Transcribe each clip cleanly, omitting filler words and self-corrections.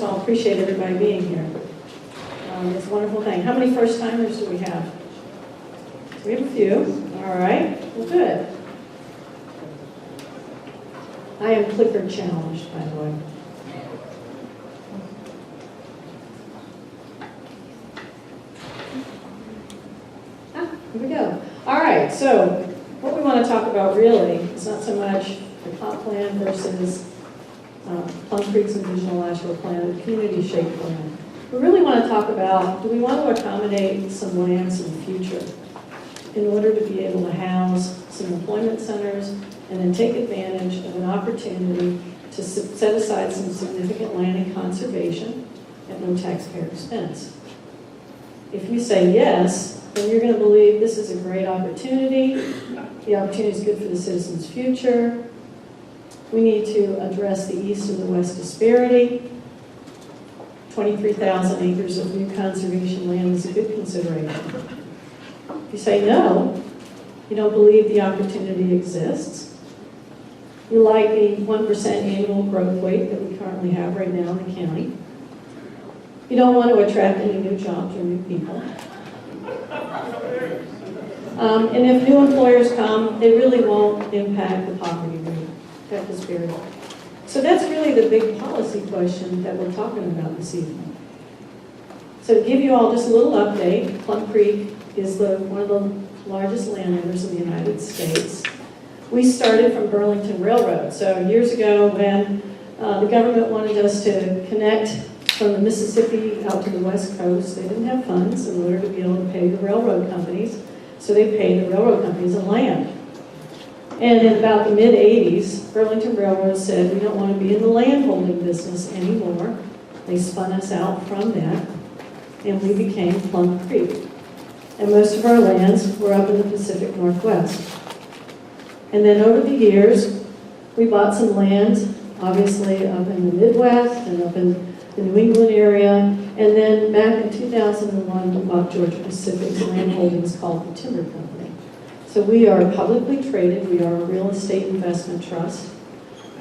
of all, appreciate everybody being here. It's a wonderful thing. How many first-timers do we have? We have a few. All right. Well, good. I am clicker challenged, by the way. Here we go. All right, so what we want to talk about really is not so much the comp plan versus Plum Creek's Envisional Natural Plan, the community shape plan. We really want to talk about, do we want to accommodate some lands in the future in order to be able to house some employment centers and then take advantage of an opportunity to set aside some significant land and conservation at no taxpayer expense. If you say yes, then you're going to believe this is a great opportunity. The opportunity is good for the citizens' future. We need to address the east and the west disparity. 23,000 acres of new conservation land is a good consideration. If you say no, you don't believe the opportunity exists. You like the 1% annual growth rate that we currently have right now in the county. You don't want to attract any new jobs or new people. And if new employers come, they really won't impact the poverty rate, that disparity. So that's really the big policy question that we're talking about this evening. So to give you all just a little update, Plum Creek is one of the largest landowners in the United States. We started from Burlington Railroad. So years ago when the government wanted us to connect from the Mississippi out to the West Coast, they didn't have funds in order to be able to pay the railroad companies. So they paid the railroad companies in land. And in about the mid-'80s, Burlington Railroad said, we don't want to be in the land holding business anymore. They spun us out from that, and we became Plum Creek. And most of our lands were up in the Pacific Northwest. And then over the years, we bought some land, obviously up in the Midwest and up in the New England area. And then back in 2001, we bought Georgia Pacific's land holdings called the Timber Company. So we are publicly traded. We are a real estate investment trust.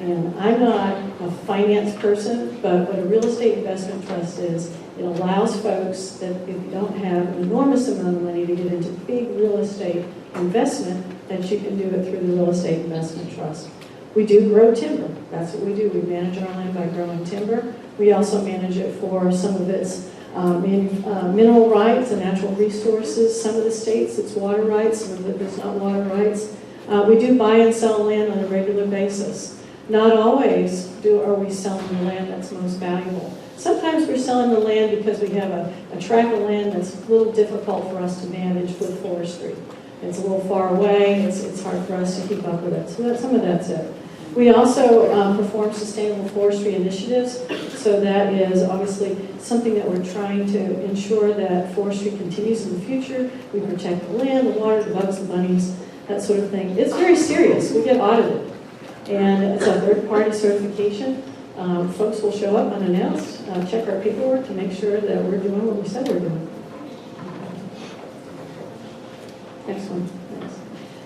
And I'm not a finance person, but what a real estate investment trust is, it allows folks that if you don't have an enormous amount of money to get into big real estate investment, that you can do it through the real estate investment trust. We do grow timber. That's what we do. We manage our land by growing timber. We also manage it for some of its mineral rights and natural resources. Some of the states, it's water rights. Some of it is not water rights. We do buy and sell land on a regular basis. Not always are we selling the land that's most valuable. Sometimes we're selling the land because we have a tract of land that's a little difficult for us to manage with forestry. It's a little far away. It's hard for us to keep up with it. So some of that's it. We also perform sustainable forestry initiatives. So that is obviously something that we're trying to ensure that forestry continues in the future. We protect the land, the water, the bugs, the bunnies, that sort of thing. It's very serious. We get audited. And it's a third-party certification. Folks will show up unannounced, check our paperwork to make sure that we're doing what we said we're doing. Next one. Thanks.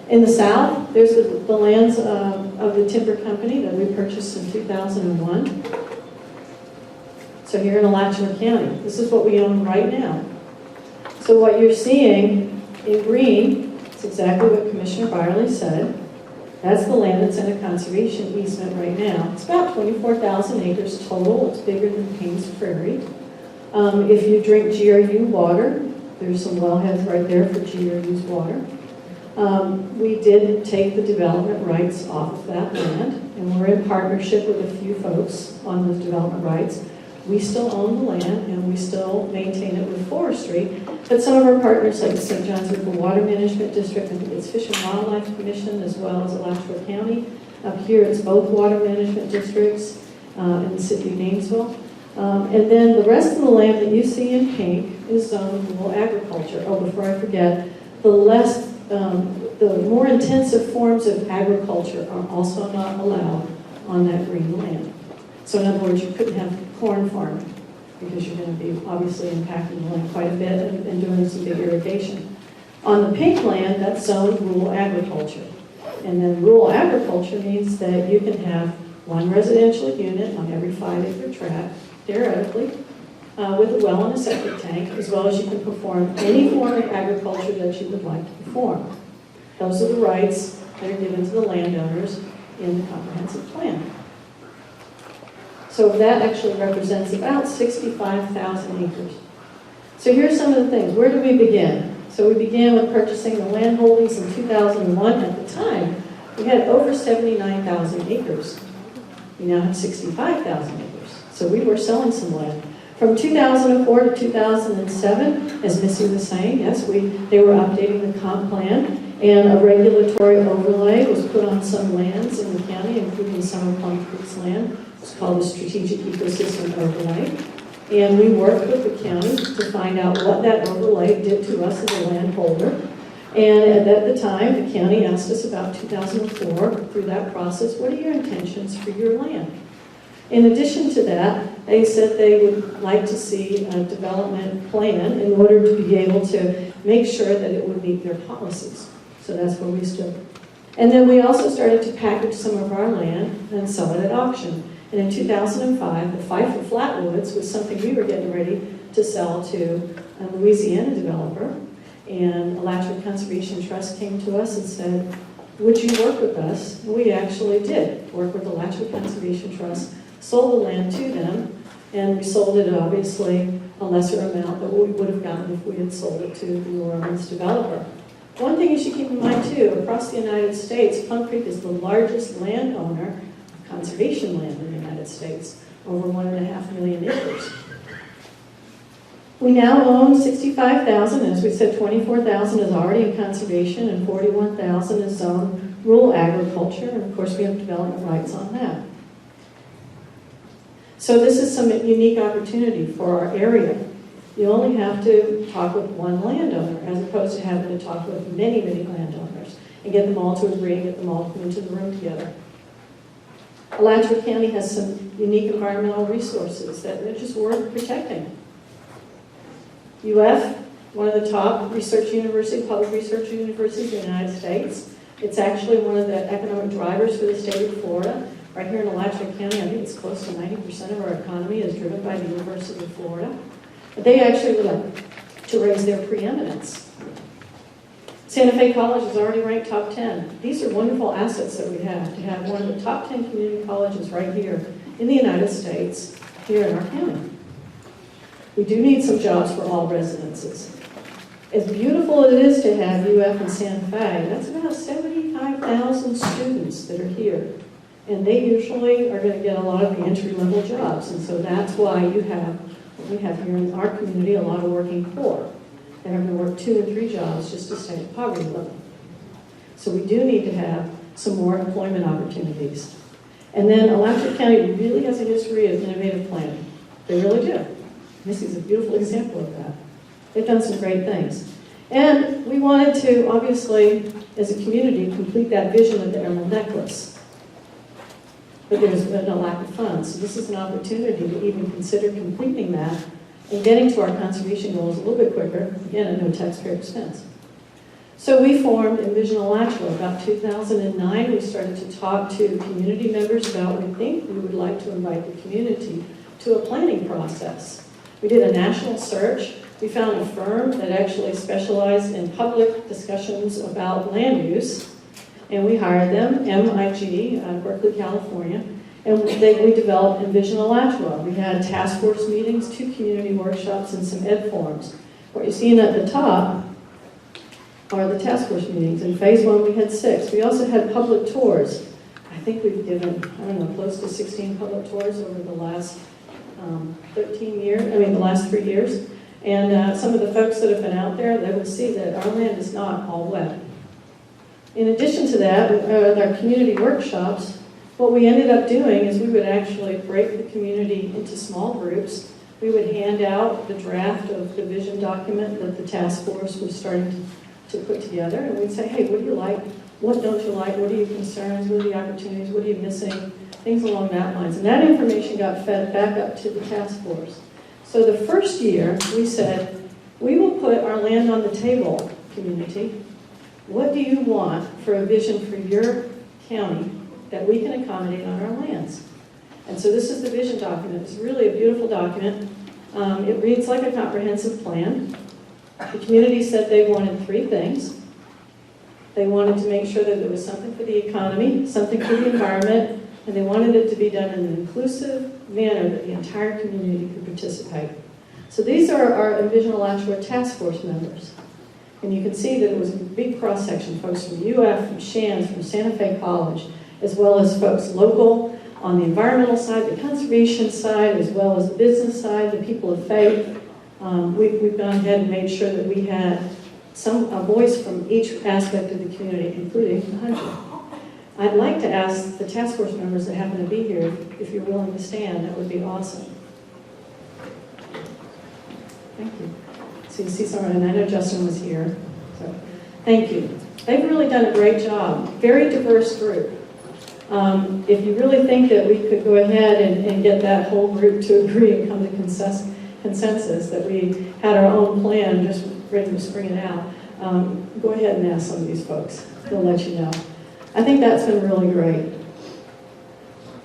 In the south, there's the lands of the timber company that we purchased in 2001. So here in Alachua County, this is what we own right now. So what you're seeing in green is exactly what Commissioner Byerly said. That's the land that's in a conservation easement right now. It's about 24,000 acres total. It's bigger than Payne's Prairie. If you drink GRU water, there's some wellheads right there for GRU's water. We did take the development rights off of that land, and we're in partnership with a few folks on those development rights. We still own the land, and we still maintain it with forestry, but some of our partners, like the St. Johns River Water Management District, I think it's Fish and Wildlife Commission, as well as Alachua County. Up here, it's both water management districts in the city of Gainesville. And then the rest of the land that you see in pink is zoned rural agriculture. Oh, before I forget, the more intensive forms of agriculture are also not allowed on that green land. So in other words, you couldn't have corn farming because you're going to be obviously impacting the land quite a bit and doing some big irrigation. On the pink land, that's zoned rural agriculture. And then rural agriculture means that you can have one residential unit on every 5-acre tract, theoretically, with a well and a septic tank, as well as you can perform any form of agriculture that you would like to perform. Those are the rights that are given to the landowners in the comprehensive plan. So that actually represents about 65,000 acres. So here's some of the things. Where do we begin? So we began with purchasing the land holdings in 2001. At the time, we had over 79,000 acres. We now have 65,000 acres. So we were selling some land. From 2004 to 2007, as Missy was saying, yes, they were updating the comp plan, and a regulatory overlay was put on some lands in the county, including some of Plum Creek's land. It's called the Strategic Ecosystem Overlay. And we worked with the county to find out what that overlay did to us as a landholder. And at the time, the county asked us about 2004, through that process, what are your intentions for your land? In addition to that, they said they would like to see a development plan in order to be able to make sure that it would meet their policies. So that's where we stood. And then we also started to package some of our land and sell it at auction. And in 2005, the Pfeiffer Flatwoods was something we were getting ready to sell to a Louisiana developer. And Alachua Conservation Trust came to us and said, would you work with us? And we actually did work with Alachua Conservation Trust, sold the land to them, and we sold it obviously a lesser amount than what we would have gotten if we had sold it to the New Orleans developer. One thing you should keep in mind too, across the United States, Plum Creek is the largest landowner of conservation land in the United States, over 1.5 million acres. We now own 65,000, as we said, 24,000 is already in conservation and 41,000 is zoned rural agriculture, and of course we have development rights on that. So this is some unique opportunity for our area. You only have to talk with one landowner as opposed to having to talk with many, many landowners and get them all to agree and get them all to come into the room together. Alachua County has some unique environmental resources that are just worth protecting. UF, one of the top public research universities in the United States. It's actually one of the economic drivers for the state of Florida. Right here in Alachua County, I think it's close to 90% of our economy is driven by the University of Florida. But they actually would like to raise their preeminence. Santa Fe College is already ranked top 10. These are wonderful assets that we have, to have one of the top 10 community colleges right here in the United States, here in our county. We do need some jobs for all residences. As beautiful as it is to have UF and Santa Fe, that's about 75,000 students that are here. And they usually are going to get a lot of the entry-level jobs. And so that's why you have, what we have here in our community, a lot of working poor. They're going to work 2 and 3 jobs just to stay at poverty level. So we do need to have some more employment opportunities. And then Alachua County really has a history of innovative planning. They really do. Missy's a beautiful example of that. They've done some great things. And we wanted to, obviously, as a community, complete that vision of the Emerald Necklace. But there's been a lack of funds. So this is an opportunity to even consider completing that and getting to our conservation goals a little bit quicker, again, at no taxpayer expense. So we formed Envision Alachua. About 2009, we started to talk to community members about what we think we would like to invite the community to a planning process. We did a national search. We found a firm that actually specialized in public discussions about land use, and we hired them, MIG, Berkeley, California, and we developed Envision Alachua. We had task force meetings, 2 community workshops, and some ed forums. What you're seeing at the top are the task force meetings. In phase 1, we had 6. We also had public tours. I think we've given, close to 16 public tours over the last the last 3 years. And some of the folks that have been out there, they will see that our land is not all wet. In addition to that, with our community workshops, what we ended up doing is we would actually break the community into small groups. We would hand out the draft of the vision document that the task force was starting to put together, and we'd say, hey, what do you like? What don't you like? What are your concerns? What are the opportunities? What are you missing? Things along that lines. And that information got fed back up to the task force. So the first year, we said, we will put our land on the table, community. What do you want for a vision for your county that we can accommodate on our lands? And so this is the vision document. It's really a beautiful document. It reads like a comprehensive plan. The community said they wanted 3 things. They wanted to make sure that there was something for the economy, something for the environment, and they wanted it to be done in an inclusive manner that the entire community could participate. So these are our Envision Alachua task force members. And you can see that it was a big cross-section, folks from UF, from Shands, from Santa Fe College, as well as folks local on the environmental side, the conservation side, as well as the business side, the people of faith. We've gone ahead and made sure that we had a voice from each aspect of the community, including the hunter. I'd like to ask the task force members that happen to be here, if you're willing to stand, that would be awesome. Thank you. So you see someone, and I know Justin was here, so thank you. They've really done a great job. Very diverse group. If you really think that we could go ahead and get that whole group to agree and come to consensus that we had our own plan, just ready to spring it out, go ahead and ask some of these folks. They'll let you know. I think that's been really great.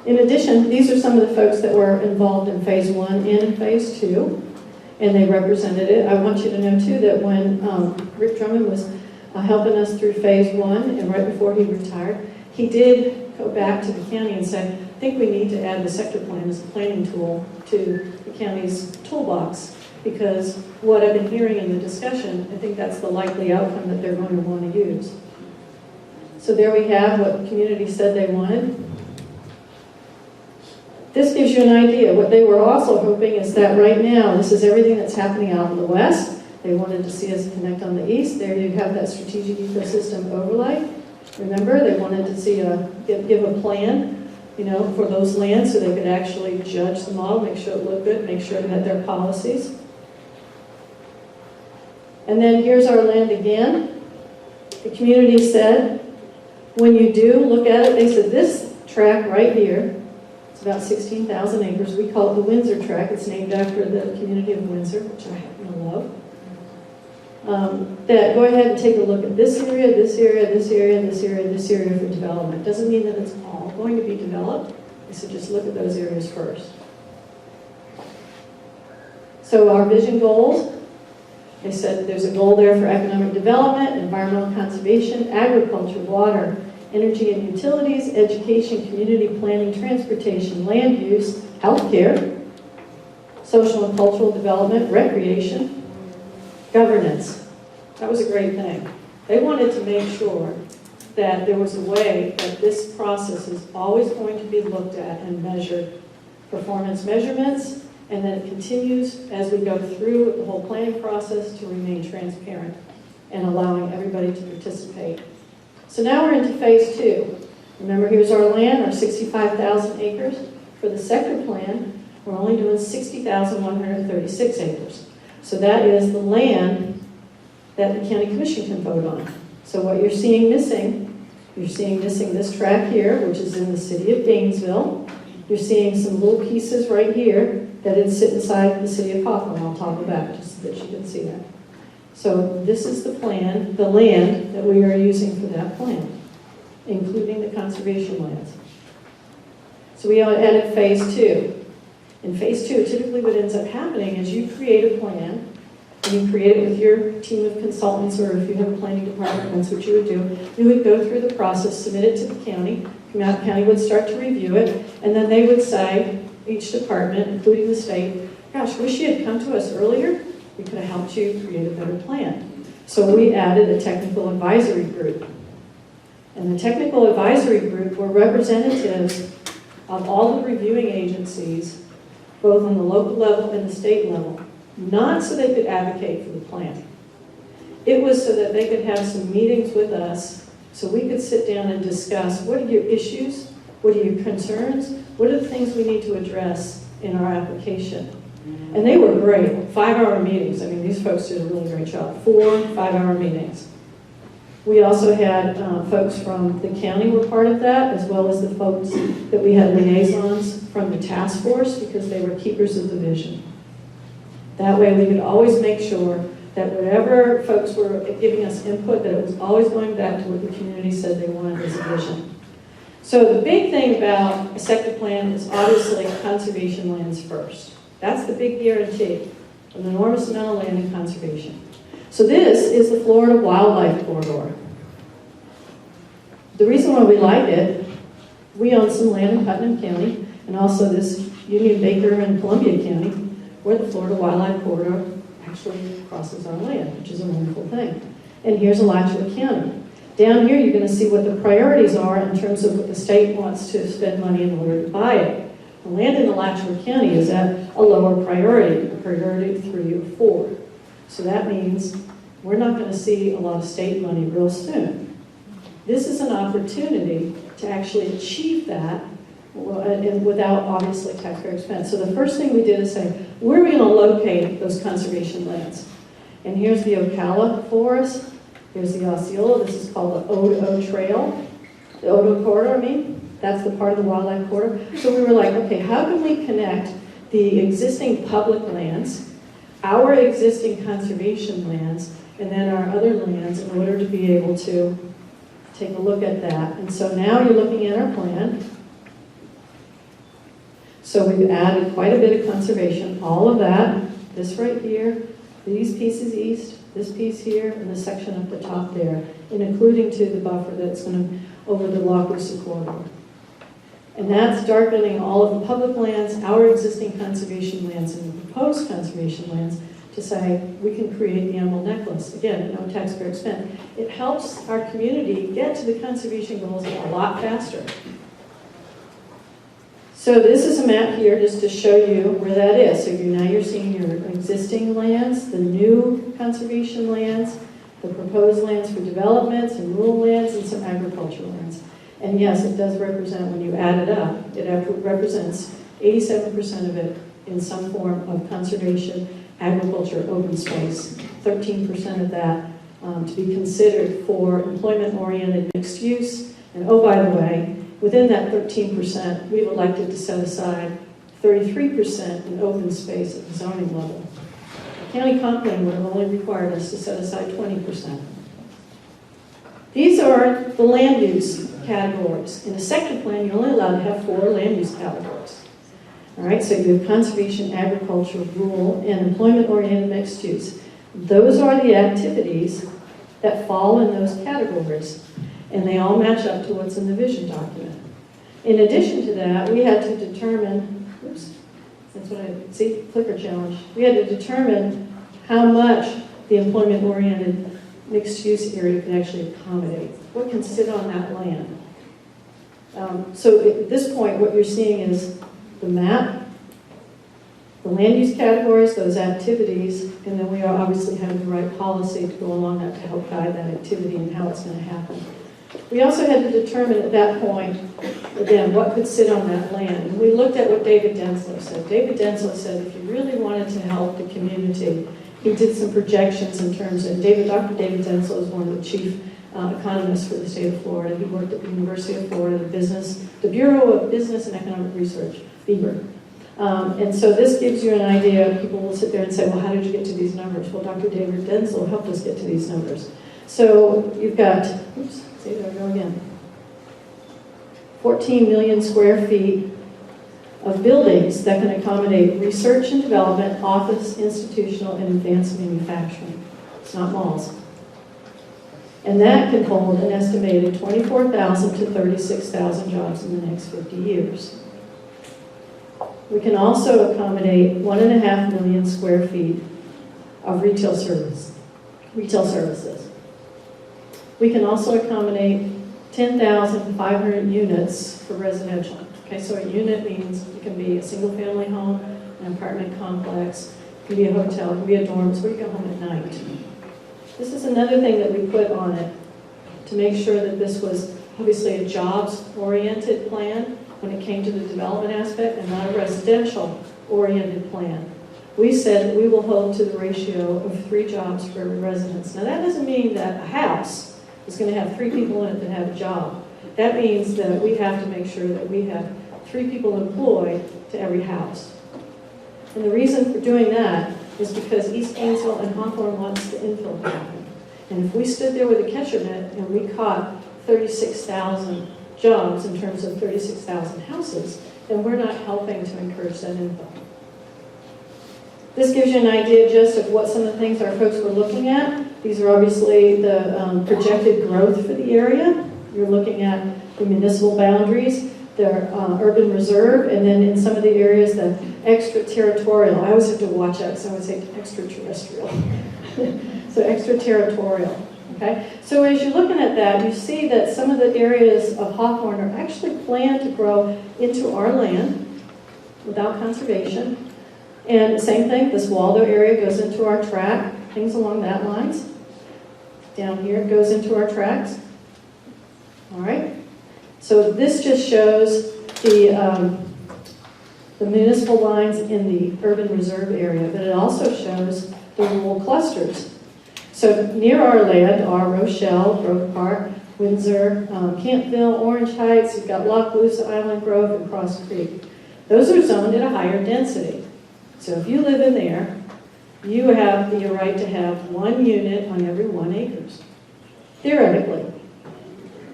In addition, these are some of the folks that were involved in phase 1 and in phase 2, and they represented it. I want you to know too that when Rick Drummond was helping us through phase 1 and right before he retired, he did go back to the county and say, I think we need to add the sector plan as a planning tool to the county's toolbox, because what I've been hearing in the discussion, I think that's the likely outcome that they're going to want to use. So there we have what the community said they wanted. This gives you an idea. What they were also hoping is that right now, this is everything that's happening out in the west. They wanted to see us connect on the east. There you have that strategic ecosystem overlay. Remember, they wanted to see give a plan, for those lands so they could actually judge the model, make sure it looked good, make sure it had their policies. And then here's our land again. The community said, when you do look at it, they said this track right here, it's about 16,000 acres. We call it the Windsor track. It's named after the community of Windsor, which I happen to love. That go ahead and take a look at this area, this area, this area, this area, this area for development. Doesn't mean that it's all going to be developed. They said just look at those areas first. So our vision goals, they said there's a goal there for economic development, environmental conservation, agriculture, water, energy and utilities, education, community planning, transportation, land use, healthcare, social and cultural development, recreation, governance. That was a great thing. They wanted to make sure that there was a way that this process is always going to be looked at and measured. Performance measurements, and then it continues as we go through the whole planning process to remain transparent and allowing everybody to participate. So now we're into phase 2. Remember, here's our land, our 65,000 acres. For the sector plan, we're only doing 60,136 acres. So that is the land that the county commission can vote on. So what you're seeing missing this track here, which is in the city of Gainesville. You're seeing some little pieces right here that sit inside the city of Hawthorne. I'll talk about just so that you can see that. So this is the plan, the land that we are using for that plan, including the conservation lands. So we added phase 2. In phase 2, typically what ends up happening is you create a plan, and you create it with your team of consultants, or if you have a planning department, that's what you would do. You would go through the process, submit it to the county. The county would start to review it, and then they would say, each department, including the state, gosh, wish you had come to us earlier. We could have helped you create a better plan. So we added a technical advisory group. And the technical advisory group were representatives of all the reviewing agencies, both on the local level and the state level, not so they could advocate for the plan. It was so that they could have some meetings with us so we could sit down and discuss what are your issues, what are your concerns, what are the things we need to address in our application. And they were great, 5-hour meetings. I mean, these folks did a really great job, 4 5-hour meetings. We also had folks from the county were part of that, as well as the folks that we had liaisons from the task force, because they were keepers of the vision. That way we could always make sure that whatever folks were giving us input, that it was always going back to what the community said they wanted as a vision. So the big thing about a sector plan is obviously conservation lands first. That's the big guarantee, an enormous amount of land in conservation. So this is the Florida Wildlife Corridor. The reason why we like it, we own some land in Putnam County, and also this Union Baker and Columbia County, where the Florida Wildlife Corridor actually crosses our land, which is a wonderful thing. And here's Alachua County. Down here, you're going to see what the priorities are in terms of what the state wants to spend money in order to buy it. The land in Alachua County is at a lower priority, priority 3 or 4. So that means we're not going to see a lot of state money real soon. This is an opportunity to actually achieve that and without, obviously, taxpayer expense. So the first thing we did is say, where are we going to locate those conservation lands? And here's the Ocala Forest. Here's the Osceola. This is called the Odo Trail. The Odo Corridor, I mean. That's the part of the wildlife corridor. So we were like, okay, how can we connect the existing public lands, our existing conservation lands, and then our other lands in order to be able to take a look at that. And so now you're looking at our plan. So we've added quite a bit of conservation. All of that, this right here, these pieces east, this piece here, and the section up the top there, and including to the buffer that's going to over the La Cruza corridor. And that's darkening all of the public lands, our existing conservation lands, and the proposed conservation lands to say we can create the Emerald Necklace. Again, no taxpayer expense. It helps our community get to the conservation goals a lot faster. So this is a map here just to show you where that is. So now you're seeing your existing lands, the new conservation lands, the proposed lands for developments and rural lands, and some agricultural lands. And yes, it does represent, when you add it up, it represents 87% of it in some form of conservation, agriculture, open space, 13% of that to be considered for employment-oriented mixed use. And oh, by the way, within that 13%, we've elected to set aside 33% in open space at the zoning level. The county comp plan would have only required us to set aside 20%. These are the land use categories. In a sector plan, you're only allowed to have 4 land use categories. All right, so you have conservation, agriculture, rural, and employment-oriented mixed use. Those are the activities that fall in those categories, and they all match up to what's in the vision document. In addition to that, we had to determine, oops, that's what I see, clicker challenge. We had to determine how much the employment-oriented mixed-use area can actually accommodate. What can sit on that land? So at this point, what you're seeing is the map, the land use categories, those activities, and then we obviously have the right policy to go along that to help guide that activity and how it's going to happen. We also had to determine at that point, again, what could sit on that land. And we looked at what David Denslow said. David Denslow said if you really wanted to help the community, he did some projections in terms of, Dr. David Denslow is one of the chief economists for the state of Florida. He worked at the University of Florida, the Bureau of Business and Economic Research, BEBR. And so this gives you an idea. People will sit there and say, well, how did you get to these numbers? Well, Dr. David Denslow helped us get to these numbers. So you've got, oops, see, there I go again. 14 million square feet of buildings that can accommodate research and development, office, institutional, and advanced manufacturing. It's not malls. And that can hold an estimated 24,000 to 36,000 jobs in the next 50 years. We can also accommodate 1.5 million square feet of retail services. We can also accommodate 10,500 units for residential. Okay, so a unit means it can be a single-family home, an apartment complex, it can be a hotel, it can be a dorm, it's where you go home at night. This is another thing that we put on it to make sure that this was obviously a jobs-oriented plan when it came to the development aspect and not a residential-oriented plan. We said that we will hold to the ratio of 3 jobs for every residence. Now that doesn't mean that a house is going to have 3 people in it that have a job. That means that we have to make sure that we have 3 people employed to every house. And the reason for doing that is because East Gainesville and Hawthorne wants the infill to happen. And if we stood there with a catcher net and we caught 36,000 jobs in terms of 36,000 houses, then we're not helping to encourage that info. This gives you an idea just of what some of the things our folks were looking at. These are obviously the projected growth for the area. You're looking at the municipal boundaries, the urban reserve, and then in some of the areas, the extraterritorial. I always have to watch out because I would say extraterrestrial. So extraterritorial. Okay? So as you're looking at that, you see that some of the areas of Hawthorne are actually planned to grow into our land without conservation. And the same thing, this Waldo area goes into our tract, things along that lines. Down here it goes into our tracts. All right? So this just shows the municipal lines in the urban reserve area, but it also shows the rural clusters. So near our land are Rochelle, Grove Park, Windsor, Campville, Orange Heights, you've got Lockloosa, Island Grove, and Cross Creek. Those are zoned at a higher density. So if you live in there, you have the right to have 1 unit on every 1 acre, theoretically.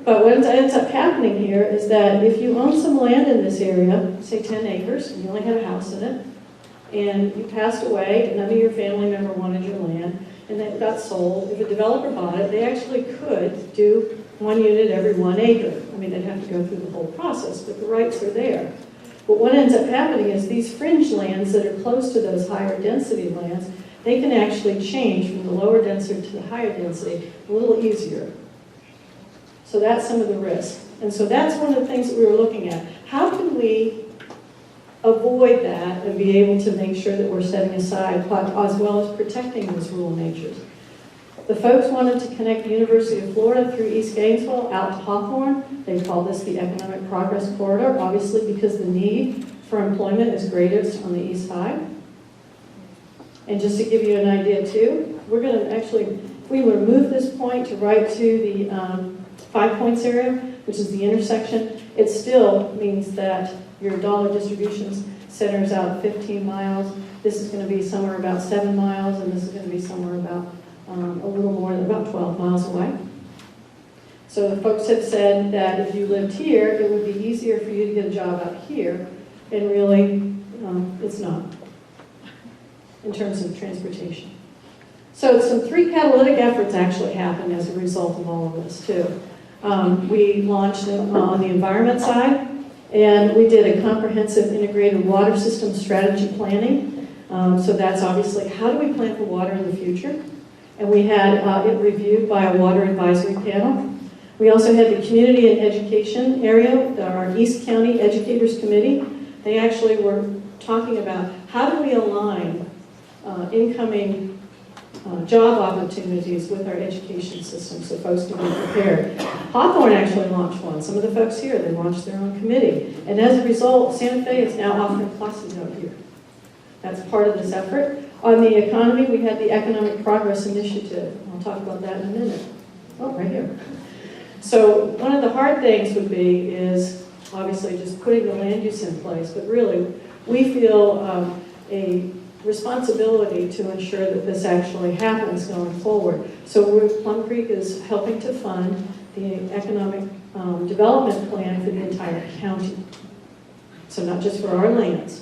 But what ends up happening here is that if you own some land in this area, say 10 acres, and you only had a house in it, and you passed away, and none of your family member wanted your land, and it got sold, if a developer bought it, they actually could do 1 unit every 1 acre. I mean, they'd have to go through the whole process, but the rights are there. But what ends up happening is these fringe lands that are close to those higher density lands, they can actually change from the lower density to the higher density a little easier. So that's some of the risk. And so that's one of the things that we were looking at. How can we avoid that and be able to make sure that we're setting aside, as well as protecting those rural natures? The folks wanted to connect the University of Florida through East Gainesville out to Hawthorne. They call this the Economic Progress Corridor, obviously because the need for employment is greatest on the east side. And just to give you an idea too, we're going to actually, if we were to move this point to right to the 5 Points area, which is the intersection, it still means that your dollar distribution center is out 15 miles. This is going to be somewhere about 7 miles, and this is going to be somewhere about a little more than about 12 miles away. So the folks have said that if you lived here, it would be easier for you to get a job out here, and really, it's not, in terms of transportation. So some 3 catalytic efforts actually happened as a result of all of this, too. We launched on the environment side, and we did a comprehensive integrated water system strategy planning. So that's obviously, how do we plan for water in the future? And we had it reviewed by a water advisory panel. We also had the community and education area, our East County Educators Committee. They actually were talking about how do we align incoming job opportunities with our education system so folks can be prepared. Hawthorne actually launched one. Some of the folks here, they launched their own committee. And as a result, Santa Fe is now offering classes out here. That's part of this effort. On the economy, we had the Economic Progress Initiative. I'll talk about that in a minute. Oh, right here. So one of the hard things would be is obviously just putting the land use in place, but really we feel a responsibility to ensure that this actually happens going forward. So Plum Creek is helping to fund the economic development plan for the entire county. So not just for our lands.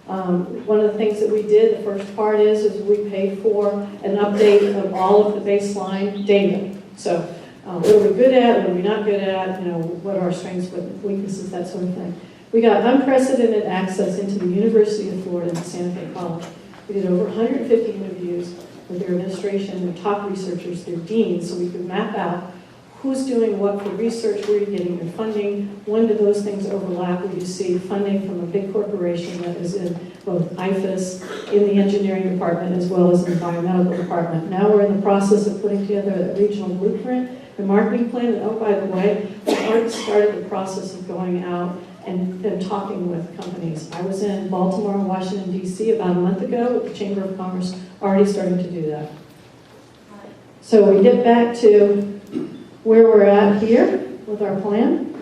One of the things that we did, the first part is we paid for an update of all of the baseline data. So what are we good at, what are we not good at, what are our strengths, what weaknesses, that sort of thing. We got unprecedented access into the University of Florida and Santa Fe College. We did over 150 interviews with their administration, their top researchers, their deans, so we could map out who's doing what for research, where you're getting your funding, when do those things overlap, where you see funding from a big corporation that is in both IFAS, in the engineering department, as well as in the biomedical department. Now we're in the process of putting together a regional blueprint, the marketing plan, and oh, by the way, we already started the process of going out and then talking with companies. I was in Baltimore and Washington, D.C. about a month ago with the Chamber of Commerce, already starting to do that. So we get back to where we're at here with our plan.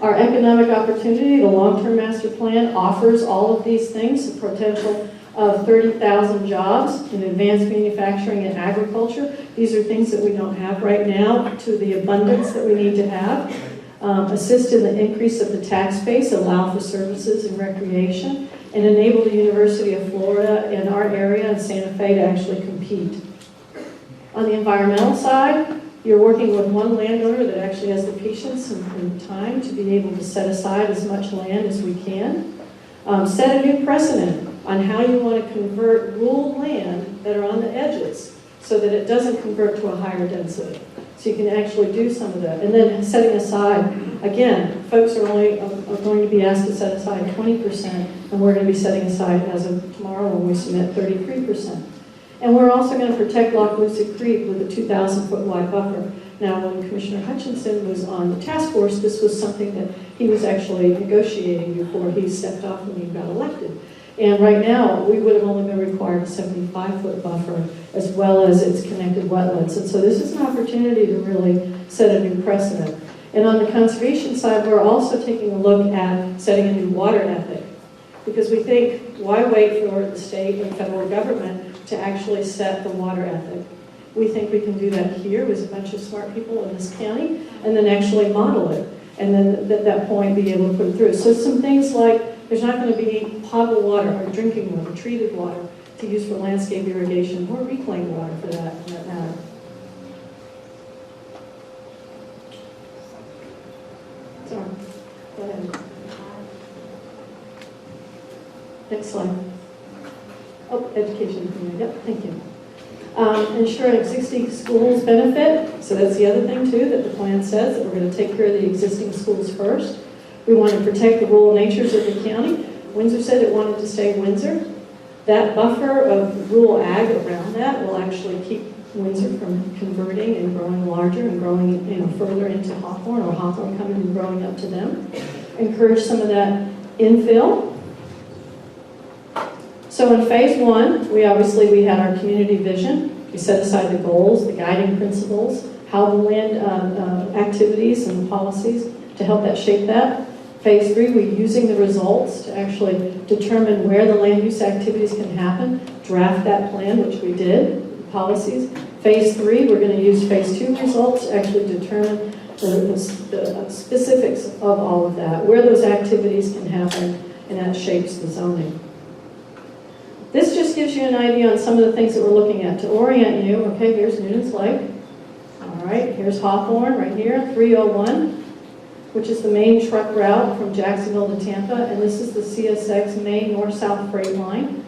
Our economic opportunity, the long-term master plan, offers all of these things, the potential of 30,000 jobs in advanced manufacturing and agriculture. These are things that we don't have right now to the abundance that we need to have. Assist in the increase of the tax base, allow for services and recreation, and enable the University of Florida in our area in Santa Fe to actually compete. On the environmental side, you're working with one landowner that actually has the patience and time to be able to set aside as much land as we can. Set a new precedent on how you want to convert rural land that are on the edges so that it doesn't convert to a higher density. So you can actually do some of that. And then setting aside, again, folks are going to be asked to set aside 20%, and we're going to be setting aside, as of tomorrow when we submit, 33%. And we're also going to protect Loch Lucid Creek with a 2,000-foot wide buffer. Now, when Commissioner Hutchinson was on the task force, this was something that he was actually negotiating before he stepped off when he got elected. And right now, we would have only been required a 75-foot buffer as well as its connected wetlands. And so this is an opportunity to really set a new precedent. And on the conservation side, we're also taking a look at setting a new water ethic. Because we think, why wait for the state and federal government to actually set the water ethic? We think we can do that here with a bunch of smart people in this county and then actually model it. And then at that point, be able to put it through. So some things like, there's not going to be potable water or drinking water, treated water to use for landscape irrigation or reclaimed water for that matter. Sorry, go ahead. Next slide. Oh, education. Yep, thank you. Ensure existing schools benefit. So that's the other thing too that the plan says, that we're going to take care of the existing schools first. We want to protect the rural natures of the county. Windsor said it wanted to stay Windsor. That buffer of rural ag around that will actually keep Windsor from converting and growing larger and growing further into Hawthorne, or Hawthorne coming and growing up to them. Encourage some of that infill. So in phase one, we had our community vision. We set aside the goals, the guiding principles, how the land activities and policies to help that shape that. Phase three, we're using the results to actually determine where the land use activities can happen, draft that plan, which we did, policies. Phase three, we're going to use phase two results to actually determine the specifics of all of that, where those activities can happen, and that shapes the zoning. This just gives you an idea on some of the things that we're looking at. To orient you, okay, here's Noonan's Lake. All right, here's Hawthorne right here, 301. Which is the main truck route from Jacksonville to Tampa, and this is the CSX main north-south freight line.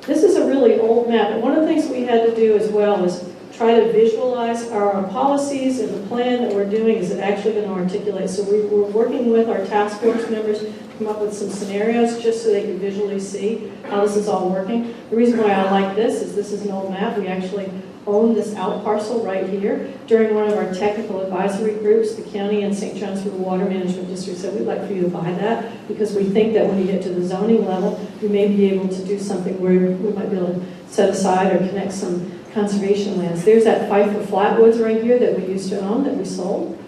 This is a really old map, and one of the things we had to do as well is try to visualize our policies and the plan that we're doing. Is it actually going to articulate? So we were working with our task force members to come up with some scenarios just so they could visually see how this is all working. The reason why I like this is an old map. We actually own this out parcel right here. During one of our technical advisory groups, the county and St. John's River Water Management District said, we'd like for you to buy that because we think that when you get to the zoning level, you may be able to do something where we might be able to set aside or connect some conservation lands. There's that Pfeiffer Flatwoods right here that we used to own that we sold.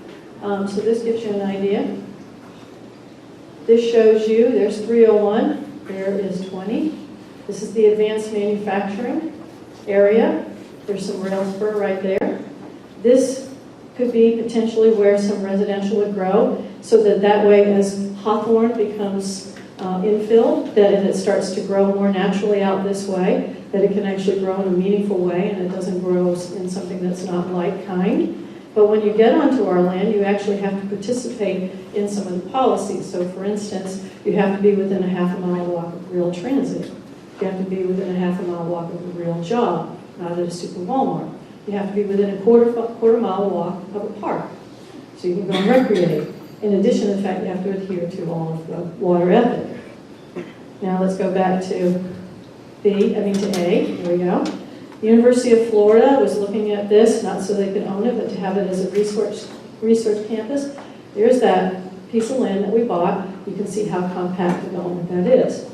So this gives you an idea. This shows you, there's 301, there is 20. This is the advanced manufacturing area. There's some rail spur right there. This could be potentially where some residential would grow, so that way as Hawthorne becomes infilled, that it starts to grow more naturally out this way, that it can actually grow in a meaningful way and it doesn't grow in something that's not like kind. But when you get onto our land, you actually have to participate in some of the policies. So for instance, you have to be within a half-a-mile walk of real transit. You have to be within a half-a-mile walk of a real job, not at a super Walmart. You have to be within a quarter mile walk of a park, so you can go and recreate. In addition to the fact you have to adhere to all of the water ethic. Now let's go back to A. Here we go. The University of Florida was looking at this, not so they could own it, but to have it as a research campus. There's that piece of land that we bought. You can see how compact development that is.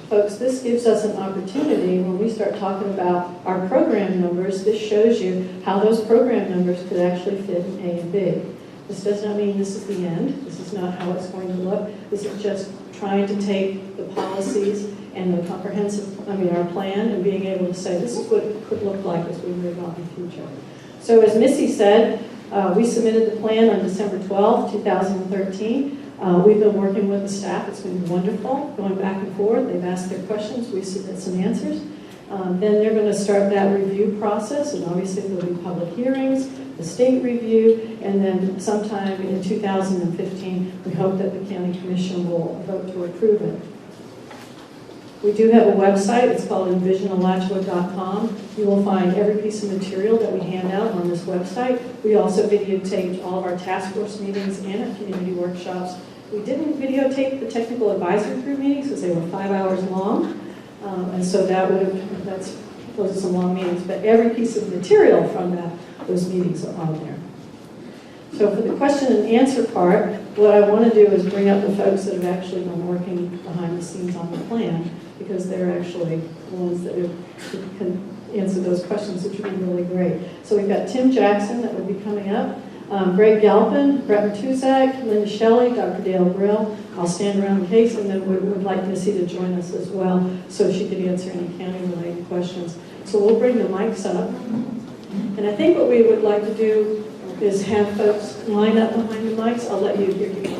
Folks, this gives us an opportunity when we start talking about our program numbers. This shows you how those program numbers could actually fit in A and B. This does not mean this is the end. This is not how it's going to look. This is just trying to take the policies and the comprehensive, our plan, and being able to say, this is what it could look like as we move on in the future. So as Missy said, we submitted the plan on December 12, 2013. We've been working with the staff. It's been wonderful, going back and forth. They've asked their questions. We submit some answers. Then they're going to start that review process, and obviously there'll be public hearings, the state review, and then sometime in 2015, we hope that the county commission will vote to approve it. We do have a website. It's called envisionalachua.com. You will find every piece of material that we hand out on this website. We also videotaped all of our task force meetings and our community workshops. We didn't videotape the technical advisory group meetings because they were 5 hours long. And so those are some long meetings, but every piece of material from those meetings are on there. So for the question and answer part, what I want to do is bring up the folks that have actually been working behind the scenes on the plan, because they're actually the ones that can answer those questions, which would be really great. So we've got Tim Jackson that would be coming up, Greg Galpin, Brett Matuzak, Linda Shelley, Dr. Dale Brill. I'll stand around in case, and then would like Missy to join us as well so she could answer any county-related questions. So we'll bring the mics up. And I think what we would like to do is have folks line up behind the mics. I'll let you give you